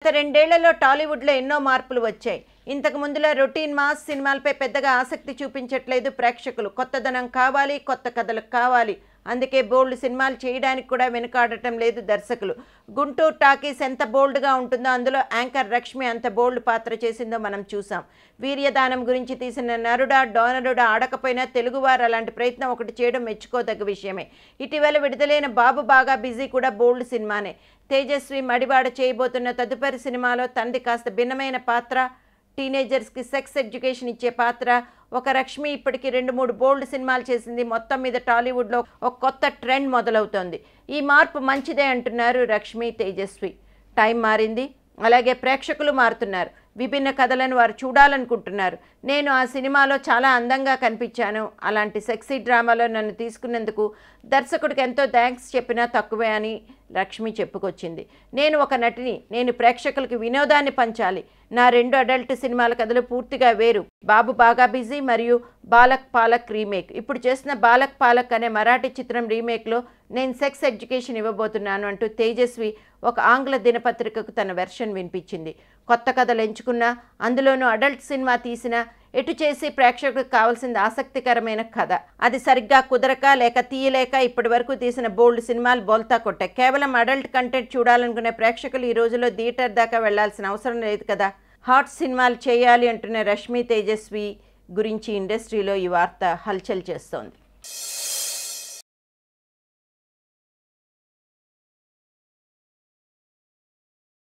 గత 2 ఏళ్లలో టాలీవుడ్లో ఎన్నో మార్పులు వచ్చాయి. ఇంతకు ముందులా రొటీన్ మాస్ సినిమాలపై పెద్దగా ఆసక్తి చూపించట్లేదు ప్రేక్షకులు. కొత్తదనం కావాలి, కొత్త కథలు కావాలి. అందుకే బోల్డ్ సినిమాలు చేయడానికి కూడా వెనుకాడటం లేదు దర్శకులు. గుంటూరు టాకీస్ ఎంత బోల్డ్గా ఉంటుందో అందులో యాంకర్ రష్మి అంత బోల్డ్ పాత్ర చేసిందో మనం చూసాం. వీర్యదానం గురించి తీసిన నరుడా డోనరుడా ఆడకపోయినా తెలుగువారు అలాంటి ప్రయత్నం ఒకటి చేయడం మెచ్చుకోదగ్గ విషయమే. ఇటీవల విడుదలైన బాబు బాగా బిజీ కూడా బోల్డ్ సినిమానే. తేజస్వి మడివాడ చేయబోతున్న తదుపరి సినిమాలో తండ్రి కాస్త భిన్నమైన పాత్ర, టీనేజర్స్కి సెక్స్ ఎడ్యుకేషన్ ఇచ్చే పాత్ర. ఒక రష్మి ఇప్పటికీ 2-3 బోల్డ్ సినిమాలు చేసింది. మొత్తం మీద టాలీవుడ్లో ఒక కొత్త ట్రెండ్ మొదలవుతోంది. ఈ మార్పు మంచిదే అంటున్నారు రష్మి, తేజస్వి. టైం మారింది, అలాగే ప్రేక్షకులు మారుతున్నారు. విభిన్న కథలను వారు చూడాలనుకుంటున్నారు. నేను ఆ సినిమాలో చాలా అందంగా కనిపించాను. అలాంటి సెక్సీ డ్రామాలో నన్ను తీసుకున్నందుకు దర్శకుడికి ఎంతో థ్యాంక్స్ చెప్పినా తక్కువే అని లక్ష్మి చెప్పుకొచ్చింది. నేను ఒక నటిని, నేను ప్రేక్షకులకి వినోదాన్ని పంచాలి. నా 2 అడల్ట్ సినిమాల కథలు పూర్తిగా వేరు. బాబు బాగా బిజీ మరియు బాలక్ పాలక్ రీమేక్. ఇప్పుడు చేసిన బాలక్ పాలక్ అనే మరాఠీ చిత్రం రీమేక్లో నేను సెక్స్ ఎడ్యుకేషన్ ఇవ్వబోతున్నాను అంటూ తేజస్వి ఒక ఆంగ్ల దినపత్రికకు తన వెర్షన్ వినిపించింది. కొత్త కథలు ఎంచుకున్నా, అందులోనూ అడల్ట్ సినిమా తీసినా ఎటు చేసి ప్రేక్షకులకు కావాల్సింది ఆసక్తికరమైన కథ. అది సరిగ్గా కుదరక లేక తీయలేక ఇప్పటి వరకు తీసిన బోల్డ్ సినిమాలు బోల్తా కొట్టాయి. కేవలం అడల్ట్ కంటెంట్ చూడాలనుకునే ప్రేక్షకులు ఈ రోజుల్లో థియేటర్ దాకా వెళ్లాల్సిన అవసరం లేదు కదా. హాట్ సినిమాలు చేయాలి అంటున్న రష్మి, తేజస్వి గురించి ఇండస్ట్రీలో ఈ వార్త హల్చల్ చేస్తోంది.